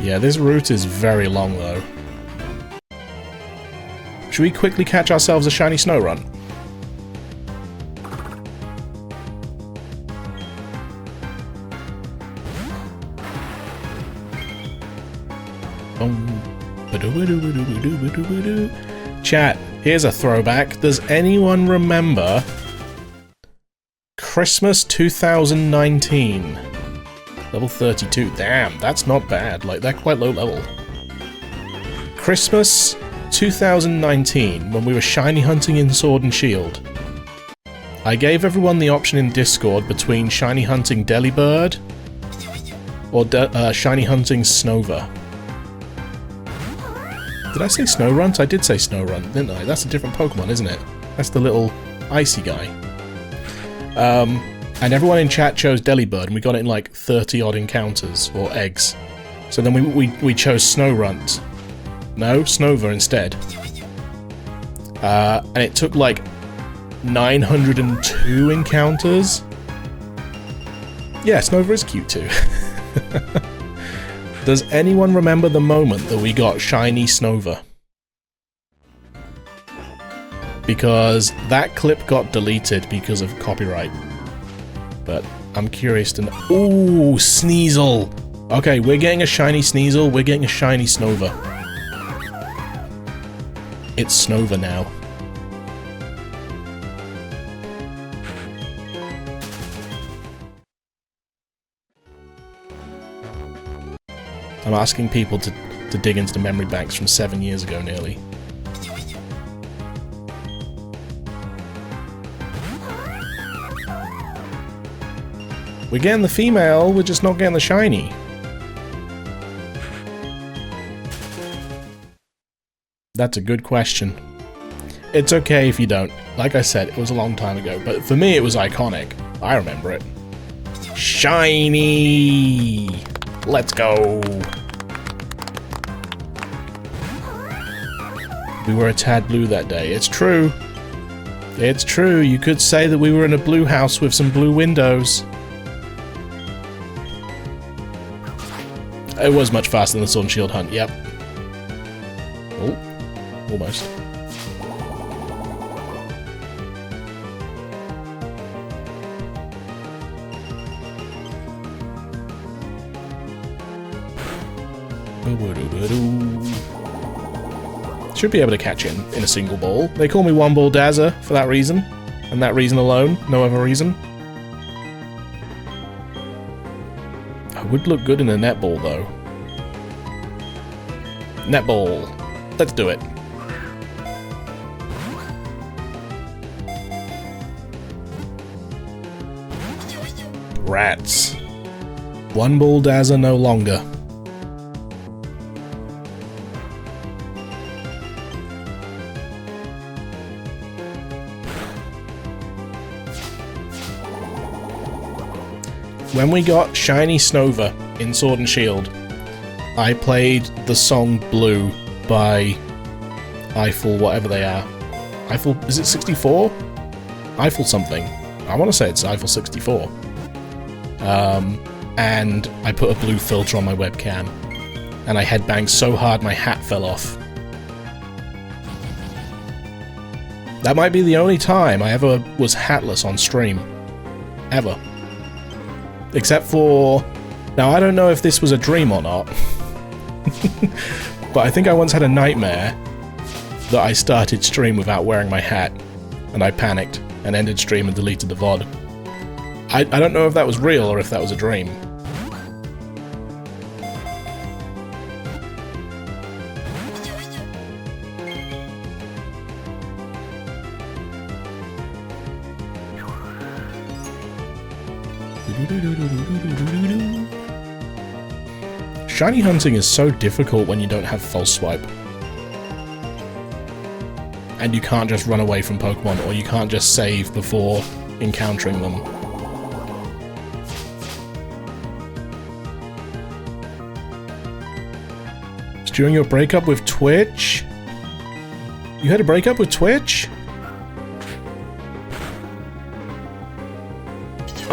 Yeah, this route is very long, though. Should we quickly catch ourselves a shiny snow run? Chat, here's a throwback. Does anyone remember Christmas 2019? Level 32. Damn, that's not bad. Like, they're quite low level. Christmas 2019, when we were shiny hunting in Sword and Shield. I gave everyone the option in Discord between shiny hunting Delibird or shiny hunting Snover. Did I say Snorunt? I did say Snorunt, didn't I? That's a different Pokemon, isn't it? That's the little icy guy. And everyone in chat chose Delibird, and we got it in like 30-odd encounters, or eggs. So then we chose Snorunt. No, Snover instead. And it took like 902 encounters. Yeah, Snover is cute too. Does anyone remember the moment that we got shiny Snover? Because that clip got deleted because of copyright. But I'm curious to know. Ooh, Sneasel! Okay, we're getting a shiny Sneasel, we're getting a shiny Snover. It's Snover now. I'm asking people to dig into the memory banks from 7 years ago, nearly. We're getting the female, we're just not getting the shiny. That's a good question. It's okay if you don't. Like I said, it was a long time ago, but for me it was iconic. I remember it. Shiny! Let's go! We were a tad blue that day. It's true. It's true. You could say that we were in a blue house with some blue windows. It was much faster than the Sword and Shield hunt, yep. Oh, almost. Should be able to catch him in a single ball. They call me One Ball Dazzer for that reason, and that reason alone, no other reason. I would look good in a netball though. Netball. Let's do it. Rats. One Ball Dazzer no longer. When we got shiny Snover in Sword and Shield, I played the song Blue by Eiffel, whatever they are. Eiffel, is it 64? Eiffel something. I want to say it's Eiffel 64. And I put a blue filter on my webcam, and I headbanged so hard my hat fell off. That might be the only time I ever was hatless on stream. Ever. Except for... Now, I don't know if this was a dream or not. But I think I once had a nightmare that I started stream without wearing my hat, and I panicked and ended stream and deleted the VOD. I don't know if that was real or if that was a dream. Shiny hunting is so difficult when you don't have false swipe. And you can't just run away from Pokemon, or you can't just save before encountering them. It's during your breakup with Twitch? You had a breakup with Twitch?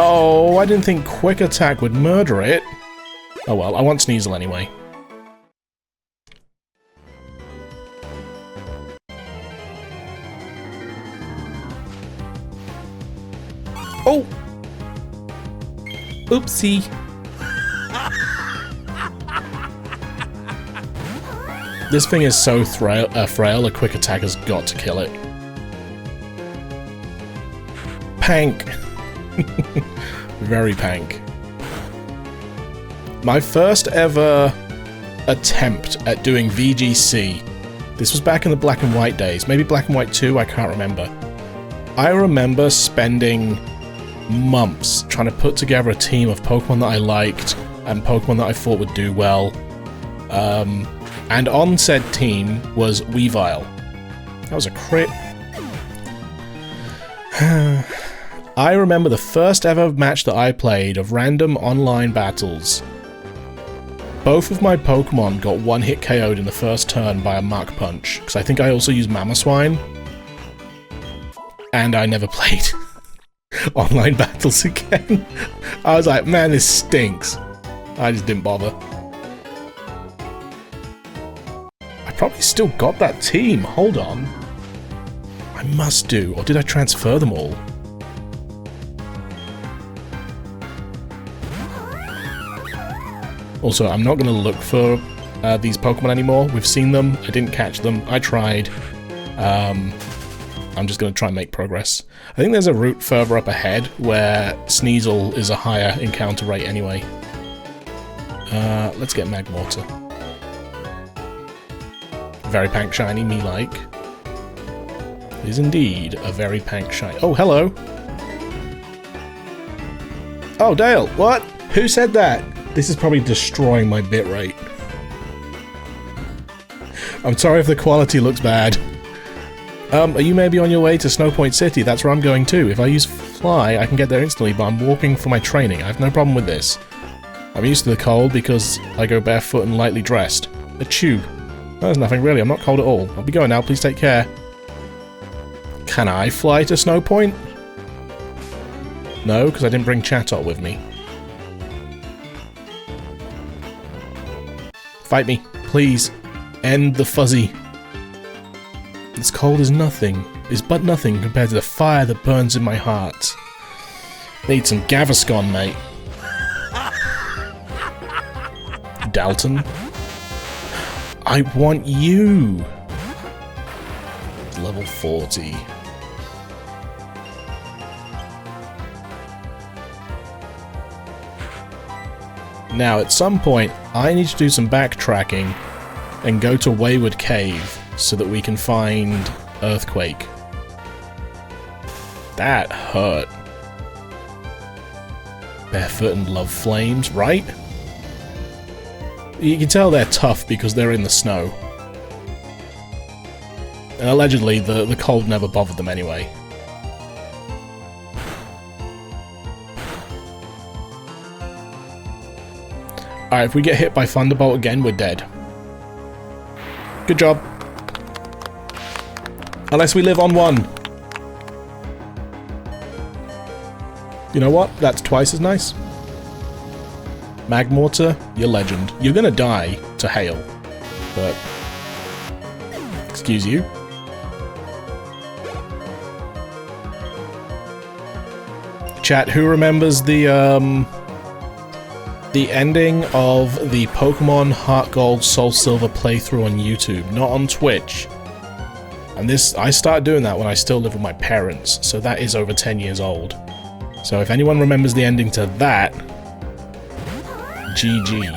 Oh, I didn't think Quick Attack would murder it. Oh well, I want Sneasel anyway. Oh! Oopsie. This thing is so frail, a quick attack has got to kill it. Pank. Very pank. My first ever attempt at doing VGC. This was back in the Black and White days. Maybe Black and White 2, I can't remember. I remember spending months trying to put together a team of Pokemon that I liked and Pokemon that I thought would do well. And on said team was Weavile. That was a crit. I remember the first ever match that I played of random online battles. Both of my Pokemon got one-hit KO'd in the first turn by a Mach Punch, because I think I also used Mamoswine. And I never played online battles again. I was like, man, this stinks. I just didn't bother. I probably still got that team. Hold on. I must do. Or did I transfer them all? Also, I'm not going to look for these Pokemon anymore. We've seen them. I didn't catch them. I tried. I'm just going to try and make progress. I think there's a route further up ahead where Sneasel is a higher encounter rate anyway. Let's get Magmortar. Very Pank Shiny, me like. It is indeed a very Pank Shiny. Oh, hello! Oh, Dale, what? Who said that? This is probably destroying my bitrate. I'm sorry if the quality looks bad. Are you maybe on your way to Snowpoint City? That's where I'm going too. If I use Fly, I can get there instantly, but I'm walking for my training. I have no problem with this. I'm used to the cold because I go barefoot and lightly dressed. Achoo. There's nothing really, I'm not cold at all. I'll be going now, please take care. Can I fly to Snowpoint? No, because I didn't bring Chatot with me. Fight me, please. End the fuzzy. This cold is nothing. Is but nothing compared to the fire that burns in my heart. Need some Gaviscon, mate. Dalton. I want you. Level 40. Now, at some point, I need to do some backtracking and go to Wayward Cave so that we can find Earthquake. That hurt. Barefoot and love flames, right? You can tell they're tough because they're in the snow. And allegedly, the cold never bothered them anyway. Alright, if we get hit by Thunderbolt again, we're dead. Good job. Unless we live on one. You know what? That's twice as nice. Magmortar, you're legend. You're gonna die to hail. But... excuse you. Chat, who remembers the ending of the Pokemon Heart Gold Soul Silver playthrough on YouTube, not on Twitch? And this, I started doing that when I still live with my parents, so that is over 10 years old. So if anyone remembers the ending to that, GG.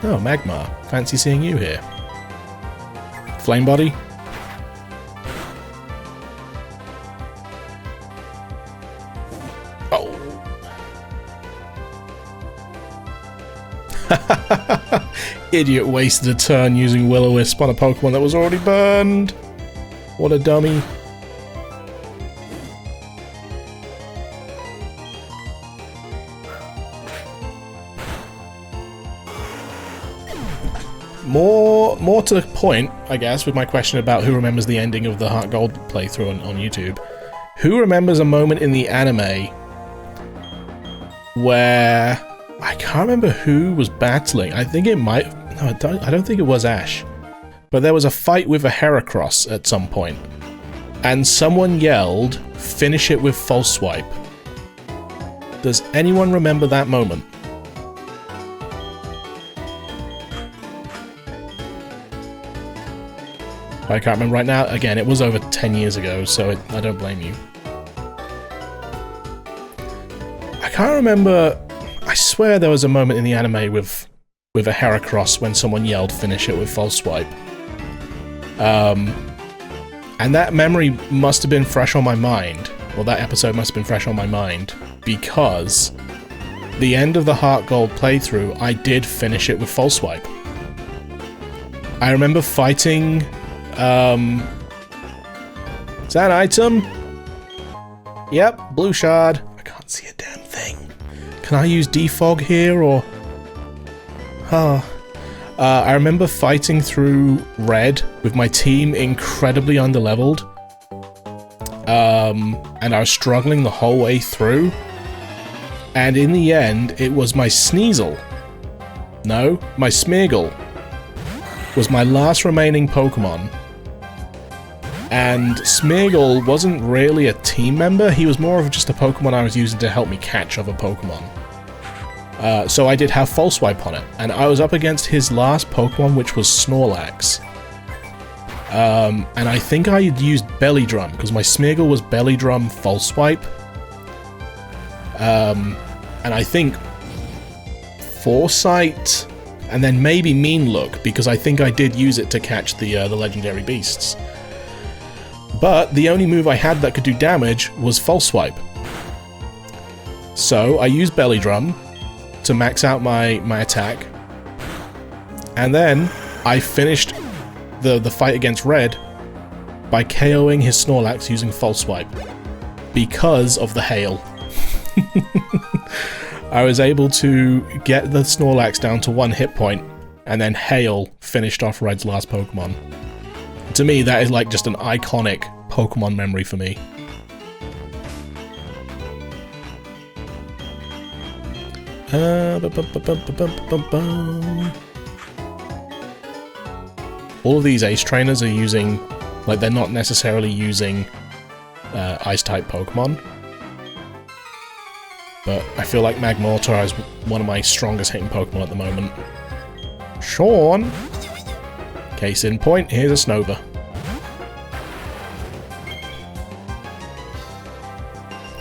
Oh, Magmar. Fancy seeing you here. Flame Body? Oh. Idiot wasted a turn using Will-O-Wisp on a Pokemon that was already burned. What a dummy. More to the point, I guess, with my question about who remembers the ending of the Heart Gold playthrough on YouTube. Who remembers a moment in the anime where I can't remember who was battling. I think it might. No, I don't think it was Ash. But there was a fight with a Heracross at some point. and someone yelled, "Finish it with false swipe." Does anyone remember that moment? I can't remember right now. Again, it was over 10 years ago, so I don't blame you. I can't remember. I swear there was a moment in the anime with a Heracross when someone yelled, "Finish it with false swipe." And that memory must have been fresh on my mind, or that episode must have been fresh on my mind, because the end of the Heart Gold playthrough, I did finish it with false swipe. I remember fighting... is that an item? Yep, blue shard. I can't see a damn thing. Can I use defog here, or... I remember fighting through red with my team incredibly underleveled. And I was struggling the whole way through. And in the end, it was my Sneasel. No, my Smeargle was my last remaining Pokemon. And Smeargle wasn't really a team member, he was more of just a Pokemon I was using to help me catch other Pokemon. So I did have false swipe on it, and I was up against his last Pokemon, which was Snorlax. And I think I had used Belly Drum, because my Smeargle was Belly Drum false swipe. And I think Foresight, and then maybe Mean Look, because I think I did use it to catch the legendary beasts. But the only move I had that could do damage was false swipe. So I used Belly Drum to max out my attack, and then I finished the fight against Red by KOing his Snorlax using false swipe because of the hail. I was able to get the Snorlax down to 1 hit point, and then hail finished off Red's last Pokemon. To me, that is like just an iconic Pokemon memory for me. All of these Ace Trainers are using, like, they're not necessarily using Ice-type Pokemon. But I feel like Magmortar is one of my strongest hitting Pokemon at the moment. Sean! Case in point, here's a Snover.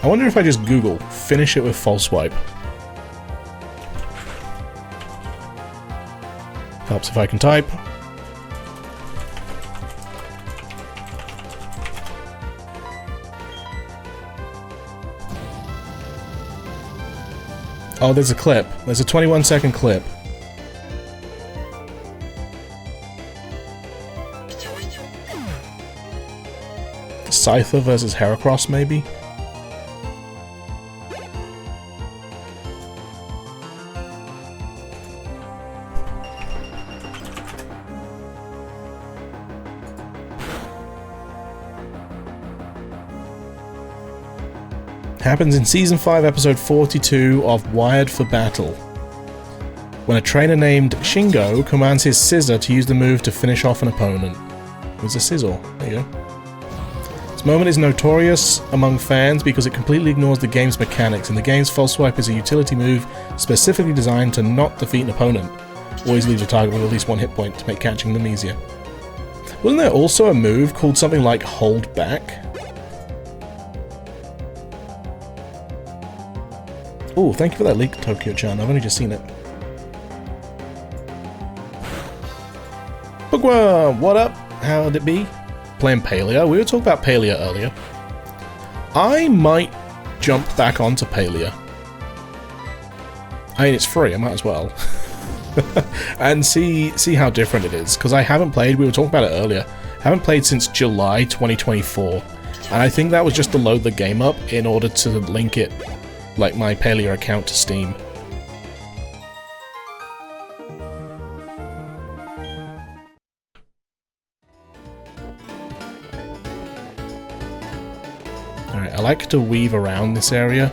I wonder if I just Google, finish it with false swipe. Helps if I can type. Oh, there's a clip. There's a 21-second clip. Scyther versus Heracross, maybe? Happens in Season 5, Episode 42 of Wired for Battle, when a trainer named Shingo commands his Scizor to use the move to finish off an opponent. It was a Sizzle. There you go. This moment is notorious among fans because it completely ignores the game's mechanics, and the game's false swipe is a utility move specifically designed to not defeat an opponent. Always leaves a target with at least 1 hit point to make catching them easier. Wasn't there also a move called something like Hold Back? Oh, thank you for that leak, Tokyo-chan. I've only just seen it. Bookworm, what up? How'd it be? Playing Palia. We were talking about Palia earlier. I might jump back onto Palia. I mean, it's free. I might as well. And see how different it is. Because I haven't played. We were talking about it earlier. I haven't played since July 2024. And I think that was just to load the game up in order to link it, like my Palia account, to Steam. Alright, I like to weave around this area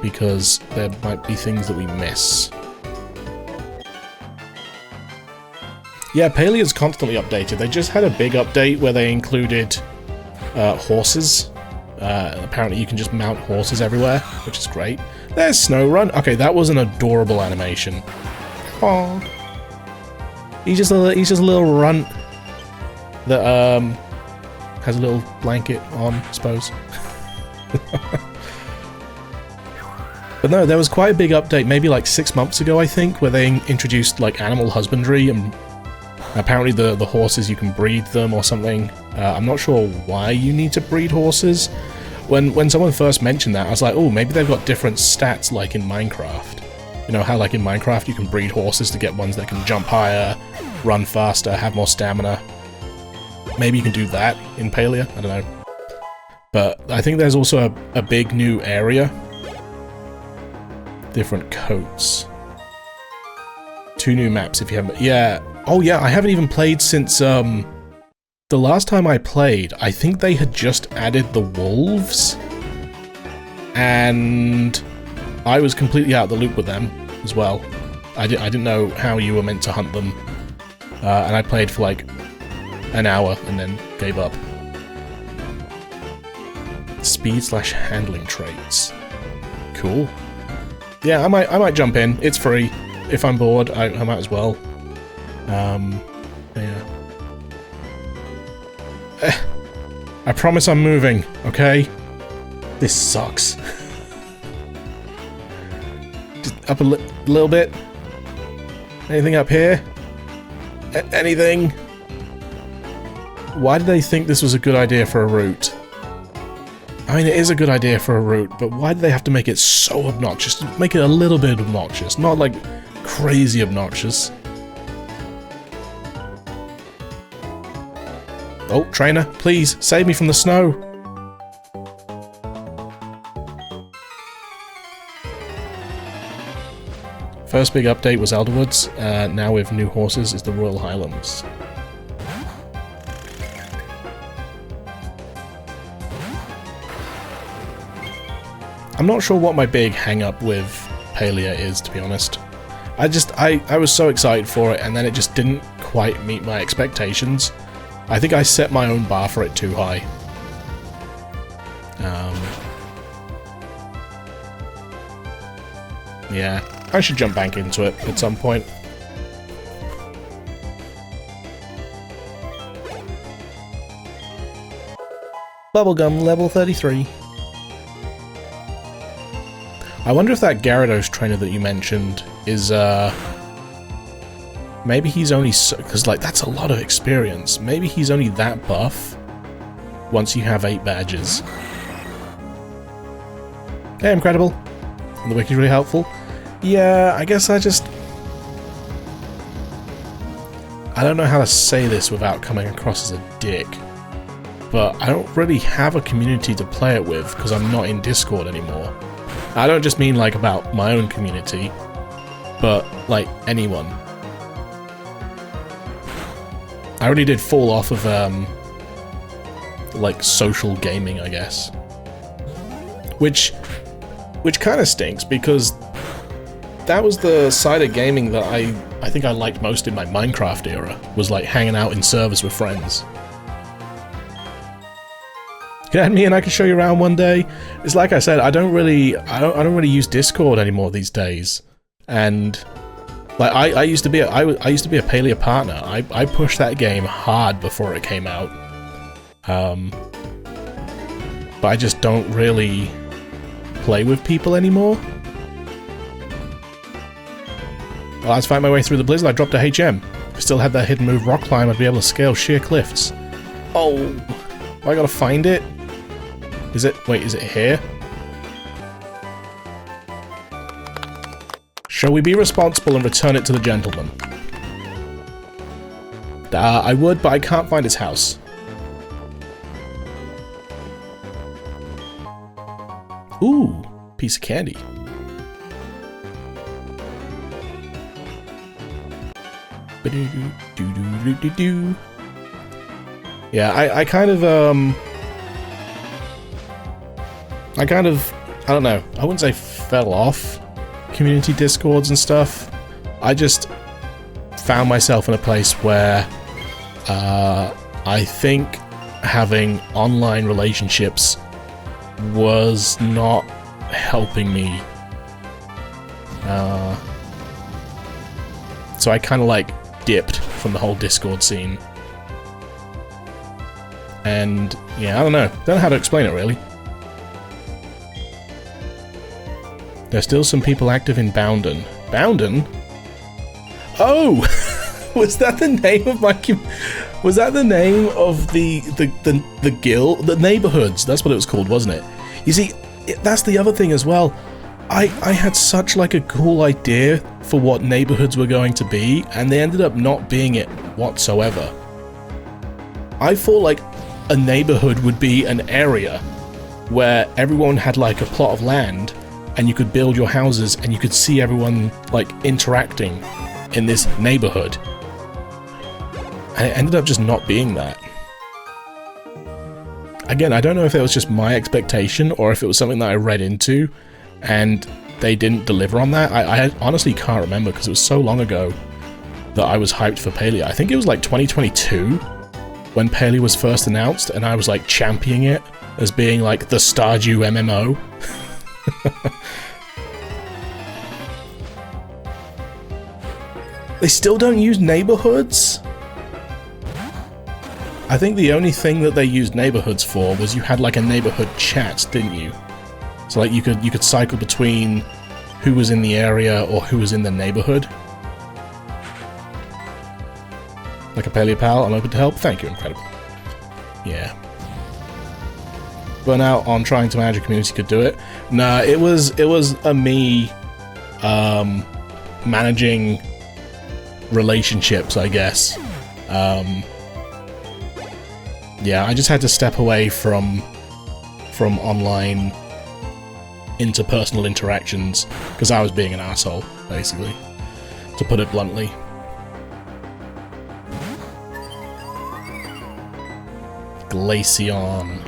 because there might be things that we miss. Yeah, Palia's constantly updated. They just had a big update where they included horses. Apparently you can just mount horses everywhere, which is great. There's Snowrun. Okay, that was an adorable animation. Aww. He's just a little runt that has a little blanket on, I suppose. But no, there was quite a big update, maybe like 6 months ago, I think, where they introduced like animal husbandry, and apparently the horses, you can breed them or something. I'm not sure why you need to breed horses. When someone first mentioned that, I was like, oh, maybe they've got different stats like in Minecraft. You know how like in Minecraft you can breed horses to get ones that can jump higher, run faster, have more stamina. Maybe you can do that in Palia, I don't know. But I think there's also a big new area. Different coats. 2 new maps if you haven't... Yeah. Oh yeah, I haven't even played since, the last time I played, I think they had just added the wolves. And I was completely out of the loop with them as well. I didn't know how you were meant to hunt them. And I played for like an hour and then gave up. Speed/handling traits. Cool. Yeah, I might jump in. It's free. If I'm bored, I might as well. Yeah. I promise I'm moving, okay? This sucks. Just up a little bit. Anything up here? Anything? Why did they think this was a good idea for a route? I mean, it is a good idea for a route, but why do they have to make it so obnoxious? Make it a little bit obnoxious, not like crazy obnoxious. Oh, trainer, please, save me from the snow! First big update was Elderwoods, now with new horses is the Royal Highlands. I'm not sure what my big hang-up with Palia is, to be honest. I was so excited for it, and then it just didn't quite meet my expectations. I think I set my own bar for it too high. Yeah, I should jump back into it at some point. Bubblegum level 33. I wonder if that Gyarados trainer that you mentioned is, maybe he's only because, like, that's a lot of experience. Maybe he's only that buff once you have 8 badges. Hey, Incredible. The wiki's really helpful. Yeah, I guess I don't know how to say this without coming across as a dick. But I don't really have a community to play it with because I'm not in Discord anymore. I don't just mean, like, about my own community, but, like, anyone. I already did fall off of, like, social gaming, I guess. Which kind of stinks, because that was the side of gaming that I think I liked most in my Minecraft era, was, like, hanging out in servers with friends. You add me and I can show you around one day. It's like I said, I don't really use Discord anymore these days. And like I used to be a Palia partner. I pushed that game hard before it came out. But I just don't really play with people anymore. Well, let's fight my way through the blizzard. I dropped a HM. If I still had that hidden move rock climb, I'd be able to scale sheer cliffs. Oh, I gotta find it. Is it? Wait, is it here? Shall we be responsible and return it to the gentleman? I would, but I can't find his house. Ooh, piece of candy. Yeah, I kind of, I don't know, I wouldn't say fell off community discords and stuff. I just found myself in a place where I think having online relationships was not helping me. So I kind of like dipped from the whole Discord scene. And yeah, I don't know how to explain it really. There's still some people active in Bounden. Bounden? Oh! Was that the name of my... Was that the name of the guild? The neighborhoods, that's what it was called, wasn't it? You see, that's the other thing as well. I had such like a cool idea for what neighborhoods were going to be, and they ended up not being it whatsoever. I thought like a neighborhood would be an area where everyone had like a plot of land, and you could build your houses, and you could see everyone like interacting in this neighborhood. And it ended up just not being that. Again, I don't know if it was just my expectation or if it was something that I read into and they didn't deliver on that. I honestly can't remember because it was so long ago that I was hyped for Palia. I think it was like 2022 when Palia was first announced, and I was like championing it as being like the Stardew MMO. They still don't use neighborhoods? I think the only thing that they used neighborhoods for was you had like a neighborhood chat, didn't you? So like you could cycle between who was in the area or who was in the neighborhood. Like a Paleo pal, I'm open to help. Thank you, incredible. Yeah. Burnout on trying to manage a community could do it. Nah, it was a me managing relationships, I guess. Yeah, I just had to step away from online interpersonal interactions because I was being an asshole, basically, to put it bluntly. Glaceon.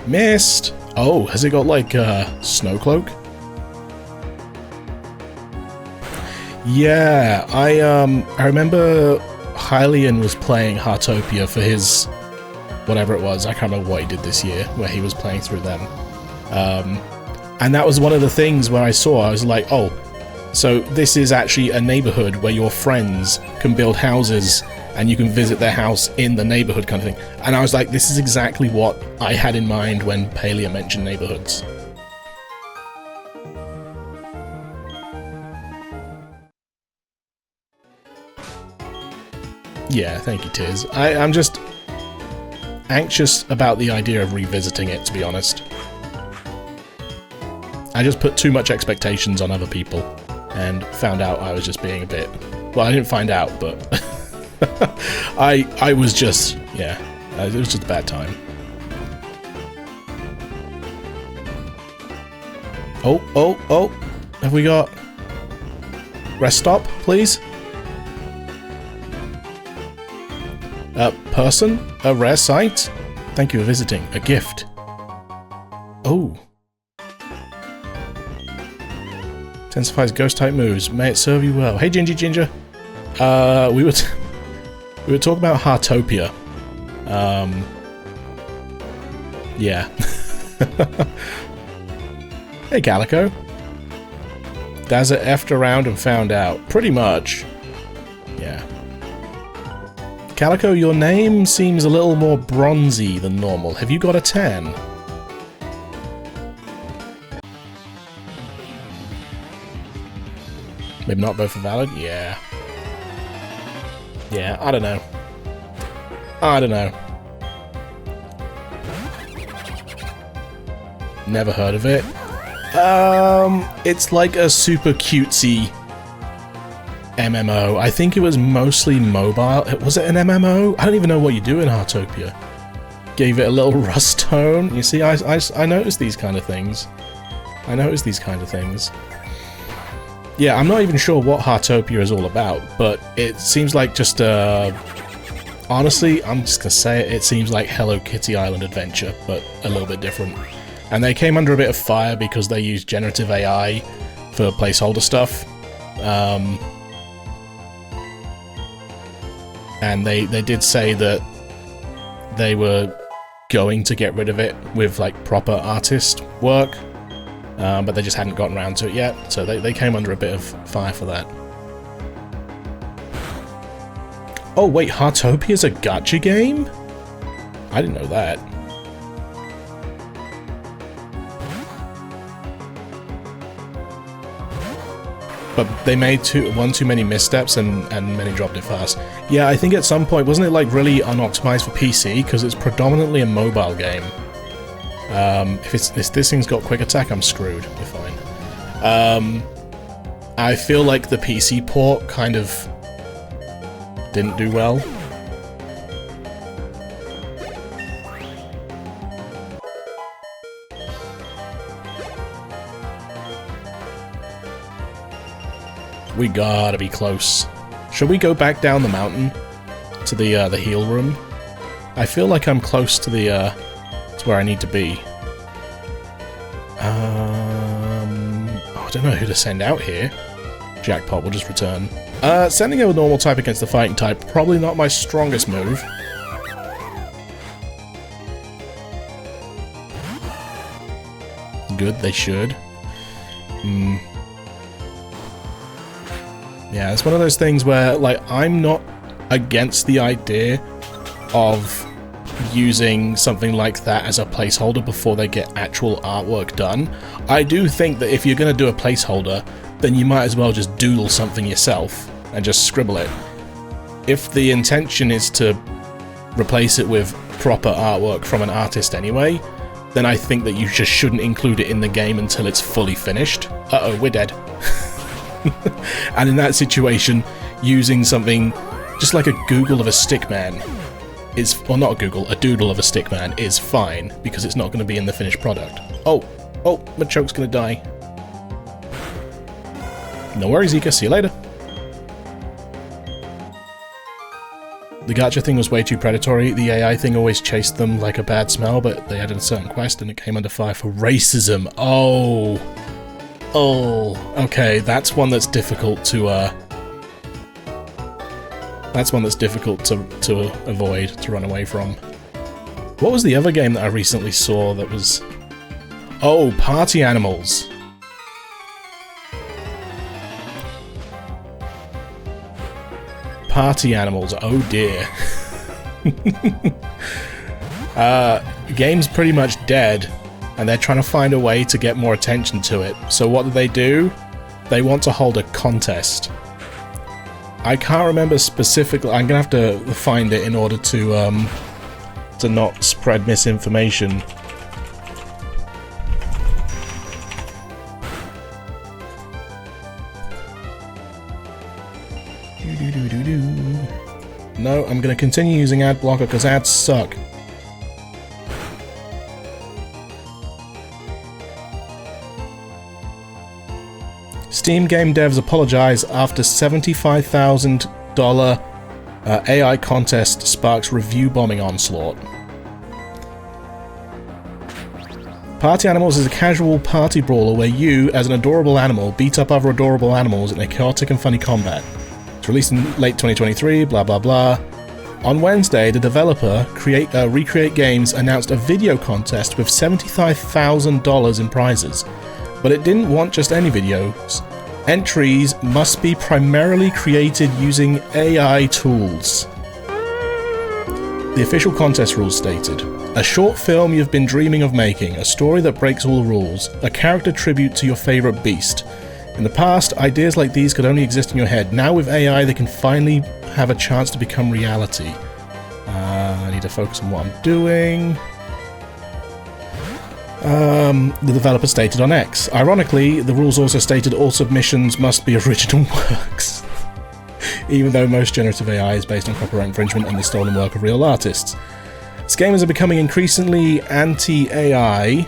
Missed! Oh, has it got like a snow cloak? Yeah, I remember Hylian was playing Heartopia for his whatever it was. I can't remember what he did this year, where he was playing through them. And that was one of the things where I was like, oh, so this is actually a neighborhood where your friends can build houses and you can visit their house in the neighborhood kind of thing. And I was like, this is exactly what I had in mind when Palia mentioned neighborhoods. Yeah, thank you, Tiz. I'm just anxious about the idea of revisiting it, to be honest. I just put too much expectations on other people and found out I was just being a bit... Well, I didn't find out, but... I was just... Yeah, it was just a bad time. Oh! Have we got... Rest stop, please? Person? A rare sight? Thank you for visiting. A gift. Oh. Intensifies ghost-type moves. May it serve you well. Hey, Ginger. We were talking about Heartopia. Yeah. Hey, Calico. Dazza effed around and found out. Pretty much. Yeah. Calico, your name seems a little more bronzy than normal. Have you got a tan? Maybe not both are valid? Yeah. Yeah, I don't know. Never heard of it. It's like a super cutesy MMO. I think it was mostly mobile. Was it an MMO? I don't even know what you do in Heartopia. Gave it a little rust tone. You see, I noticed these kind of things. Yeah, I'm not even sure what Heartopia is all about, but it seems like just honestly, I'm just gonna say it, it seems like Hello Kitty Island Adventure, but a little bit different. And they came under a bit of fire because they used generative AI for placeholder stuff. and they did say that they were going to get rid of it with like proper artist work, but they just hadn't gotten around to it yet, so they came under a bit of fire for that. Oh wait, Heartopia's a gacha game? I didn't know that. But they made one too many missteps and many dropped it fast. Yeah, I think at some point, wasn't it like really unoptimized for PC? Because it's predominantly a mobile game. If this thing's got quick attack, I'm screwed. We're fine. I feel like the PC port kind of didn't do well. We gotta be close. Should we go back down the mountain to the heal room? I feel like I'm close to the to where I need to be. Oh, I don't know who to send out here. Jackpot, we'll just return. Sending a normal type against the fighting type, probably not my strongest move. Good, they should. Yeah, it's one of those things where, like, I'm not against the idea of using something like that as a placeholder before they get actual artwork done. I do think that if you're going to do a placeholder, then you might as well just doodle something yourself and just scribble it. If the intention is to replace it with proper artwork from an artist anyway, then I think that you just shouldn't include it in the game until it's fully finished. Uh-oh, we're dead. And in that situation, using something just like a Google of a stickman is, or not a Google, a doodle of a stickman is fine, because it's not going to be in the finished product. Oh, Machoke's going to die. No worries, Ika, see you later. The gacha thing was way too predatory. The AI thing always chased them like a bad smell, but they added a certain quest and it came under fire for racism. Oh, okay, that's one that's difficult to, avoid, to run away from. What was the other game that I recently saw that was... Oh, Party Animals. Party Animals, oh dear. Game's pretty much dead, and they're trying to find a way to get more attention to it. So what do? They want to hold a contest. I can't remember specifically. I'm gonna have to find it in order to not spread misinformation. No, I'm gonna continue using ad blocker because ads suck. Steam game devs apologize after $75,000 AI contest sparks review bombing onslaught. Party Animals is a casual party brawler where you, as an adorable animal, beat up other adorable animals in a chaotic and funny combat. It's released in late 2023, blah blah blah. On Wednesday, the developer, Recreate Games, announced a video contest with $75,000 in prizes. But it didn't want just any videos. Entries must be primarily created using AI tools. The official contest rules stated: a short film you've been dreaming of making, a story that breaks all the rules, a character tribute to your favorite beast. In the past, ideas like these could only exist in your head. Now with AI, they can finally have a chance to become reality. I need to focus on what I'm doing. The developer stated on X. Ironically, the rules also stated all submissions must be original works. Even though most generative AI is based on copyright infringement and the stolen work of real artists. As gamers are becoming increasingly anti-AI...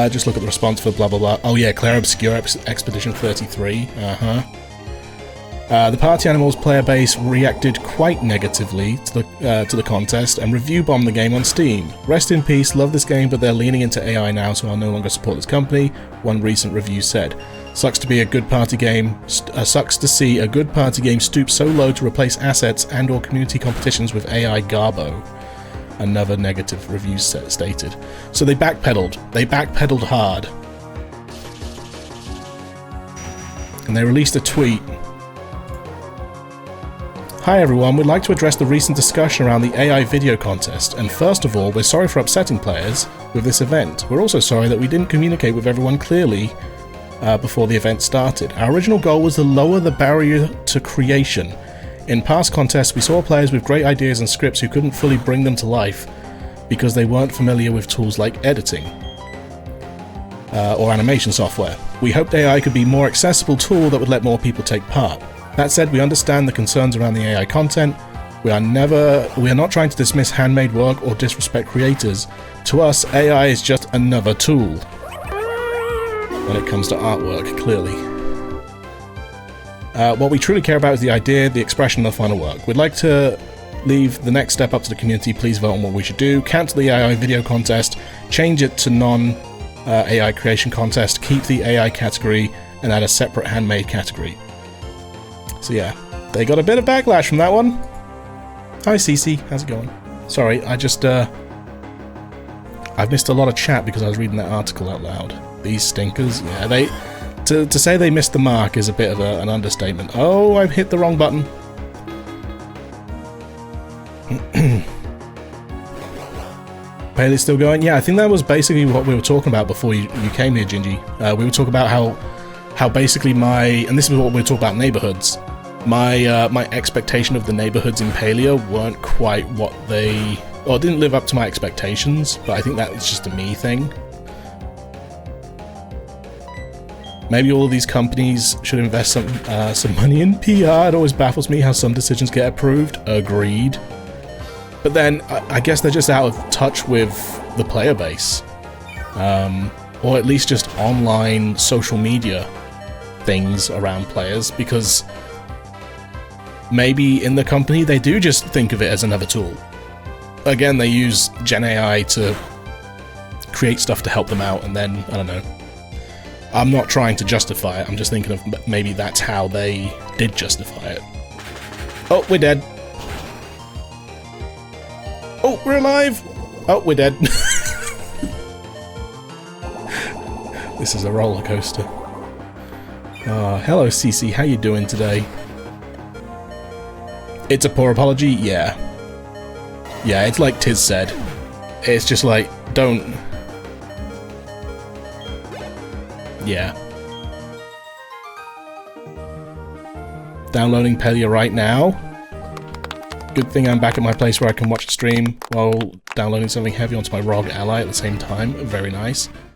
just look at the response for blah blah blah. Oh yeah, Claire Obscure Expedition 33. The Party Animals player base reacted quite negatively to the contest and review bombed the game on Steam. Rest in peace, love this game, but they're leaning into AI now, so I'll no longer support this company, one recent review said. Sucks to be a good party game. Sucks to see a good party game stoop so low to replace assets and/or community competitions with AI garbo. Another negative review stated. So they backpedaled. They backpedaled hard. And they released a tweet. Hi everyone, we'd like to address the recent discussion around the AI video contest, and first of all, we're sorry for upsetting players with this event. We're also sorry that we didn't communicate with everyone clearly before the event started. Our original goal was to lower the barrier to creation. In past contests, we saw players with great ideas and scripts who couldn't fully bring them to life because they weren't familiar with tools like editing or animation software. We hoped AI could be a more accessible tool that would let more people take part. That said, we understand the concerns around the AI content. We are not trying to dismiss handmade work or disrespect creators. To us, AI is just another tool. When it comes to artwork, clearly. What we truly care about is the idea, the expression, and the final work. We'd like to leave the next step up to the community. Please vote on what we should do. Cancel the AI video contest. Change it to non-AI creation contest. Keep the AI category and add a separate handmade category. So yeah, they got a bit of backlash from that one. Hi Cece, how's it going? Sorry, I've missed a lot of chat because I was reading that article out loud. These stinkers, yeah, to say they missed the mark is a bit of an understatement. Oh, I've hit the wrong button. Paley's still going? Yeah, I think that was basically what we were talking about before you came here, Gingy. We were talking about how basically and this is what we were talking about neighborhoods. My expectation of the neighborhoods in Palia weren't quite what didn't live up to my expectations, but I think that was just a me thing. Maybe all of these companies should invest some money in PR. It always baffles me how some decisions get approved. Agreed. But then, I guess they're just out of touch with the player base. Or at least just online social media things around players, because maybe in the company they do just think of it as another tool. Again, they use Gen AI to create stuff to help them out, and then, I don't know. I'm not trying to justify it, I'm just thinking of maybe that's how they did justify it. Oh, we're dead. Oh, we're alive! Oh, we're dead. This is a roller coaster. Hello Cece, how you doing today? It's a poor apology? Yeah. Yeah, it's like Tiz said. It's just like, don't... Yeah. Downloading Pelia right now. Good thing I'm back at my place where I can watch the stream while downloading something heavy onto my ROG ally at the same time. Very nice.